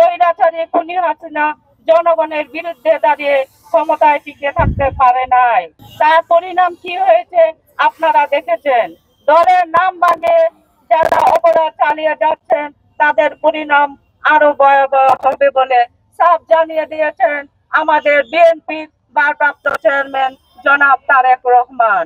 স্বৈরাচারী খুনি হাসিনা জনগণের বিরুদ্ধে দাঁড়িয়ে ক্ষমতায় টিকে থাকতে পারে নাই। তার পরিণাম কি হয়েছে আপনারা দেখেছেন। দলের নাম বানিয়ে যারা অপরাধ চালিয়ে যাচ্ছেন তাদের পরিণাম আরো ভয়াবহ হবে বলে সাফ জানিয়ে দিয়েছেন আমাদের বিএনপির ভারপ্রাপ্ত চেয়ারম্যান জনাব তারেক রহমান।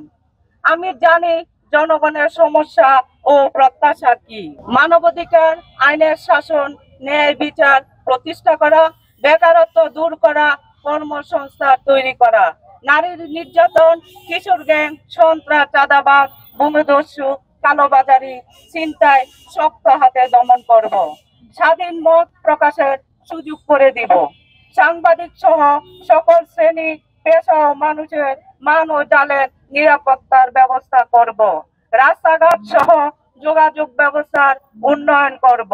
আমি জানি জনগণের সমস্যা ও প্রত্যাশা কি। মানবাধিকার, আইনের শাসন, ন্যায় বিচার প্রতিষ্ঠা করা, বেকারত্ব দূর করা, কর্মসংস্থান তৈরি করা, নারীর নির্যাতন, কিশোর গ্যাং, সন্ত্রাস, চাঁদাবাজ, ভূমিদস্যু, কালোবাজারি, ছিনতাই শক্ত হাতে দমন করব। স্বাধীন মত প্রকাশের সুযোগ করে দিব। সাংবাদিক সহ সকল শ্রেণী পেশা ও মানুষের মান ও জালের নিরাপত্তার ব্যবস্থা করব। রাস্তাঘাট সহ যোগাযোগ ব্যবস্থার উন্নয়ন করব।